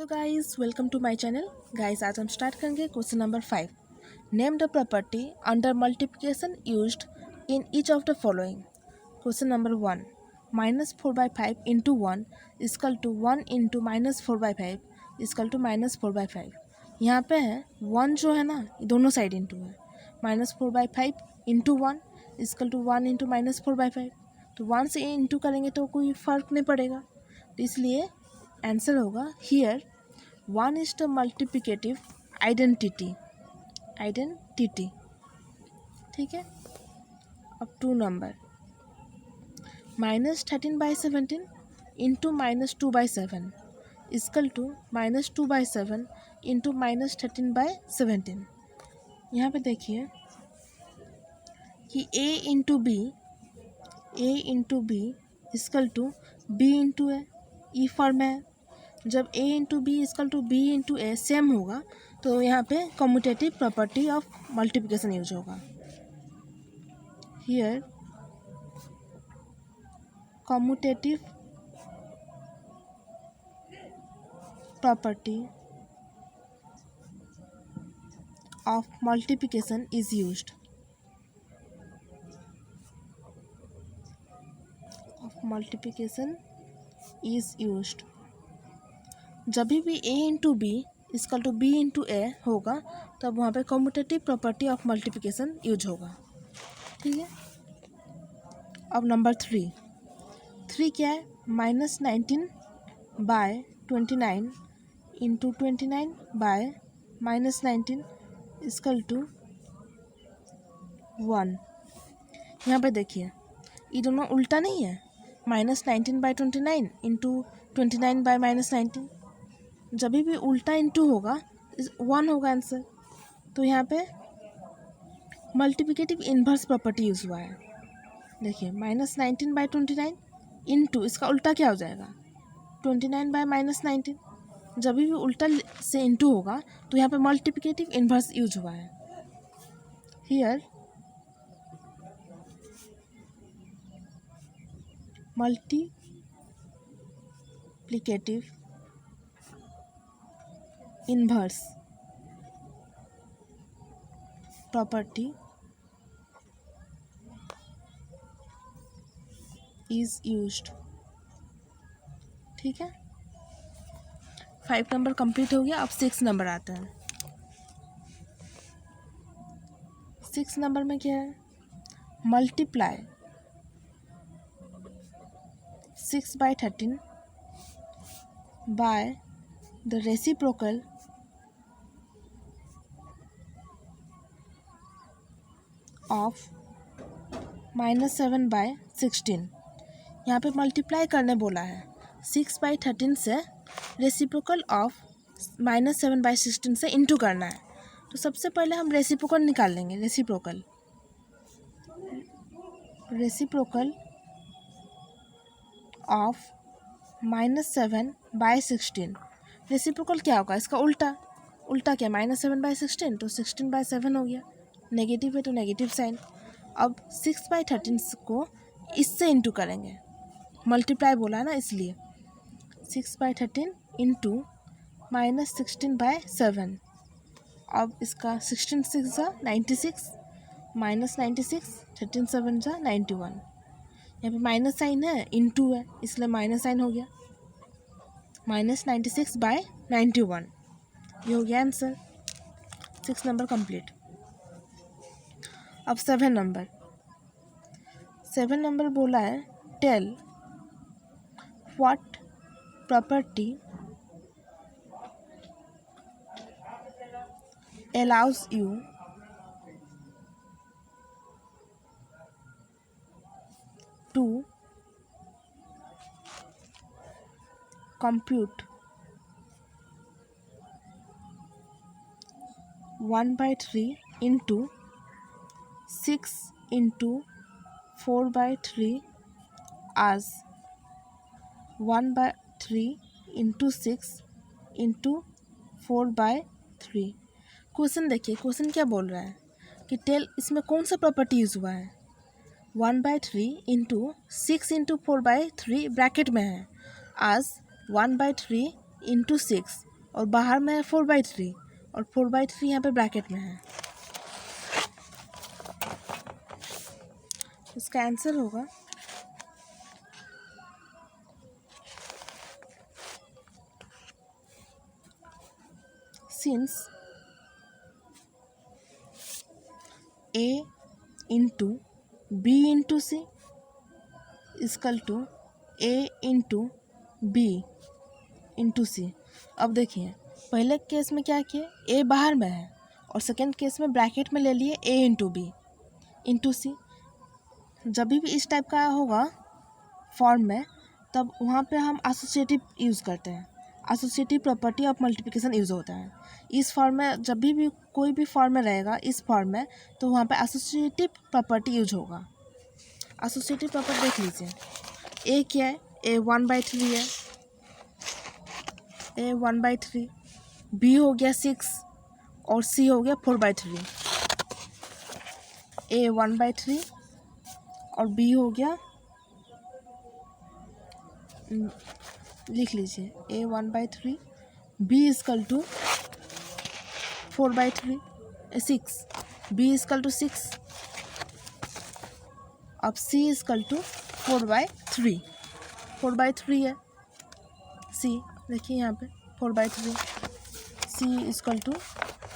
Hello guys, welcome to my channel. Guys, आज हम start करेंगे question number 5। Name the property under multiplication used in each of the following. Question number 1, -4/5 into 1 equal to 1 into -4/5 equal to -4/5। यहाँ पे है 1 जो है ना, ये दोनों साइड इंटू है। -4/5 इंटू 1 इजकल टू 1 इंटू -4/5। तो 1 से इंटू करेंगे तो कोई फ़र्क नहीं पड़ेगा, तो इसलिए आंसर होगा here 1 is the multiplicative identity. ठीक है। अब 2 number, -13/17 into -2/7 equal to -2/7 into -13/17। यहाँ पे देखिए कि a into b equal to b into a, ई फॉर्म है। जब a into b equal to b into a same होगा तो यहाँ पे commutative property of multiplication use होगा। Here commutative property of multiplication is used. जब भी a into b equal to b into ए होगा तब वहाँ पे commutative property of multiplication use होगा। ठीक है। अब नंबर 3 क्या है? -19/29 इंटू 29/-19 इजकल टू 1। यहाँ पे देखिए ये दोनों उल्टा नहीं है। -19/29 इंटू 29/-19, जब भी उल्टा इंटू होगा 1 होगा आंसर। तो यहाँ पे मल्टीप्लिकेटिव इन्वर्स प्रॉपर्टी यूज़ हुआ है। देखिए -19/29 इंटू इसका उल्टा क्या हो जाएगा 29/-19। जब भी उल्टा से इंटू होगा तो यहाँ पे मल्टीप्लिकेटिव इन्वर्स यूज हुआ है। Here multiplicative inverse property is used. ठीक है। 5 नंबर कंप्लीट हो गया। अब 6 नंबर आता है। 6 नंबर में क्या है? Multiply 6/13 by the reciprocal of -7/16। यहाँ पे मल्टीप्लाई करने बोला है 6/13 से रेसिप्रोकल ऑफ -7/16 से इंटू करना है। तो सबसे पहले हम रेसिप्रोकल निकाल लेंगे। Reciprocal of -7/16। रेसिप्रोकल क्या होगा? इसका उल्टा क्या? -7/16 तो 16/7 हो गया। नेगेटिव है तो नेगेटिव साइन। अब 6/13 को इससे इंटू करेंगे, मल्टीप्लाई बोला है ना इसलिए। 6/13 इंटू -16/7। अब इसका 16 6 जा 96 -96 13 7 जा 91। यहाँ पे माइनस साइन है, इंटू है इसलिए माइनस साइन हो गया। -96/91 ये हो गया आंसर। 6 number complete. अब 7 नंबर बोला है tell what property allows you to compute 1/3 into 6 into 4/3 as 1/3 into 6 into 4/3। Question देखिए, क्वेश्चन क्या बोल रहा है कि टेल, इसमें कौन सा प्रॉपर्टी यूज हुआ है? 1/3 इंटू 6 इंटू 4/3 ब्रैकेट में है, आज 1/3 इंटू 6 और बाहर में है 4/3 और 4/3 यहाँ पे ब्रैकेट में है। इसका आंसर होगा since A into B into C equal to A into B into C। अब देखिए पहले केस में क्या किए, A बाहर में है और सेकेंड केस में ब्रैकेट में ले लिए A into B into C। जब भी इस टाइप का होगा फॉर्म में तब वहाँ पे हम एसोसिएटिव यूज़ करते हैं। Associative property of multiplication use होता है इस फॉर्म में। जब भी कोई भी फॉर्म में रहेगा इस फॉर्म में तो वहाँ पे एसोसिएटिव प्रॉपर्टी यूज होगा। एसोसिएटिव प्रॉपर्टी देख लीजिए, ए क्या है, ए 1/3 है, ए 1/3, बी हो गया 6 और सी हो गया 4/3। ए 1/3 और बी हो गया, लिख लीजिए A 1/3, B equal to 4/3 6, B equal to 6, अब सी इक्वल टू 4/3, 4/3 है सी, देखिए यहाँ पे 4/3, सी इक्वल टू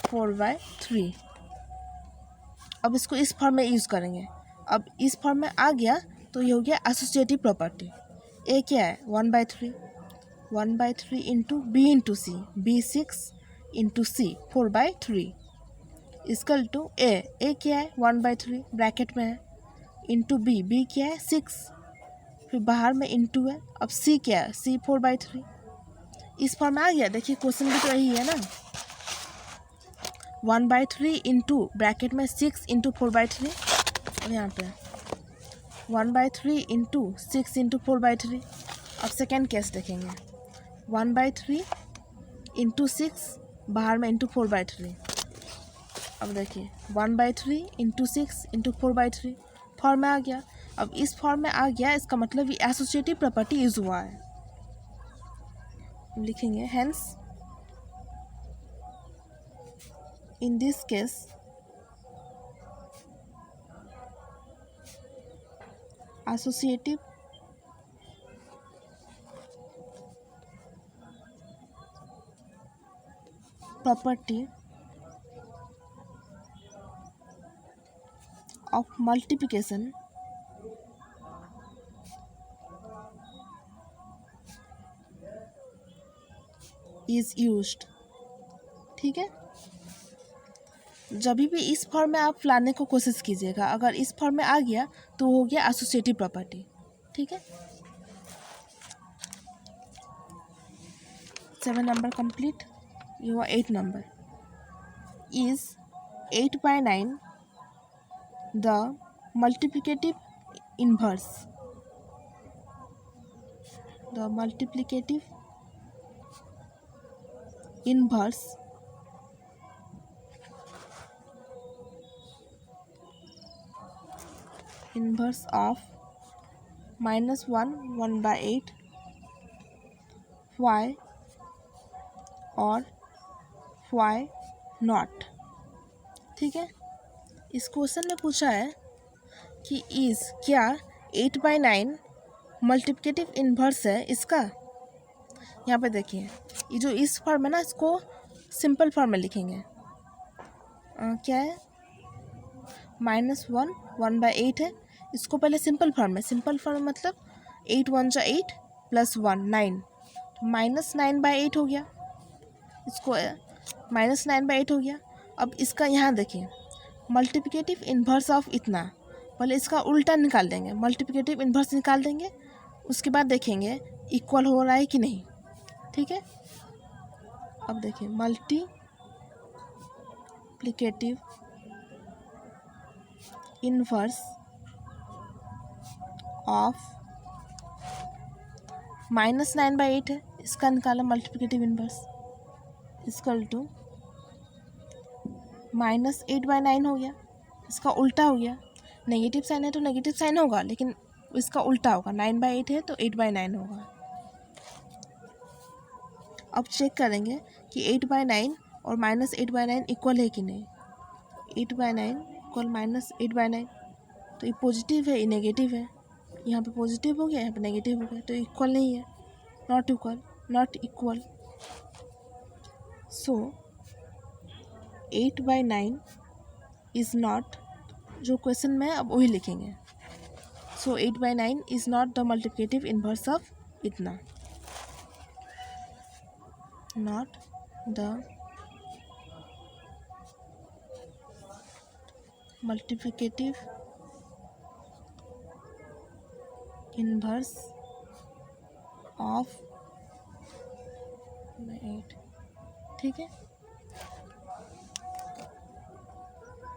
4/3। अब इसको इस फॉर्म में यूज़ करेंगे। अब इस फॉर्म में आ गया तो ये हो गया एसोसिएटिव प्रॉपर्टी। ए क्या है 1/3, 1/3 into b into c, b 6 into c 4/3 equal to a क्या है 1/3 ब्रैकेट में है इंटू बी, बी क्या है 6 फिर बाहर में इंटू है। अब सी क्या है, सी 4/3 इस फॉर्म में आ गया। देखिए क्वेश्चन भी तो यही है ना, 1/3 इंटू ब्रैकेट में 6 इंटू 4/3 और यहाँ पे 1/3 इंटू 6 इंटू 4/3। अब सेकेंड केस देखेंगे, 1/3 इंटू 6 बाहर में इंटू 4/3। अब देखिए 1/3 इंटू 6 इंटू 4/3 फॉर्म में आ गया। अब इस फॉर्म में आ गया इसका मतलब ये एसोसिएटिव प्रॉपर्टी यूज हुआ है। लिखेंगे hence in this case associative property of multiplication is used। ठीक है, जब भी इस फॉर्म में आप लाने को कोशिश कीजिएगा, अगर इस फॉर्म में आ गया तो हो गया एसोसिएटिव प्रॉपर्टी। ठीक है, 7 नंबर कंप्लीट। ये हुआ 8 number. Is 8/9 the multiplicative inverse, the multiplicative inverse of -1 1/8 why और why not। ठीक है, इस क्वेश्चन में पूछा है कि इज क्या 8/9 मल्टीप्लिकेटिव इन्वर्स है इसका। यहाँ पे देखिए ये जो इस फॉर्म है ना इसको सिंपल फॉर्म में लिखेंगे। क्या है -1 1/8 है, इसको पहले सिंपल फॉर्म में, सिंपल फॉर्म मतलब 8 1 जा 8 + 1 9, -9/8 हो गया, इसको -9/8 हो गया। अब इसका यहाँ देखिए मल्टीप्लिकेटिव इन्वर्स ऑफ इतना, पहले इसका उल्टा निकाल देंगे, मल्टीप्लिकेटिव इन्वर्स निकाल देंगे, उसके बाद देखेंगे इक्वल हो रहा है कि नहीं। ठीक है, अब देखिए मल्टीप्लिकेटिव इन्वर्स ऑफ -9/8 है, इसका निकाला मल्टीप्लिकेटिव इन्वर्स इक्वल टू -8/9 हो गया, इसका उल्टा हो गया। नेगेटिव साइन है तो नेगेटिव साइन होगा, लेकिन इसका उल्टा होगा, 9/8 है तो 8/9 होगा। अब चेक करेंगे कि 8/9 और -8/9 इक्वल है कि नहीं। 8/9 इक्वल -8/9, तो ये पॉजिटिव है, ये नेगेटिव है। यहाँ पे पॉजिटिव हो गया, यहाँ पे नेगेटिव हो गया, तो इक्वल नहीं है, not equal. So 8/9 is not, जो क्वेश्चन में अब वही लिखेंगे। So 8/9 is not the multiplicative inverse of इतना, not the multiplicative inverse of 8। ठीक है।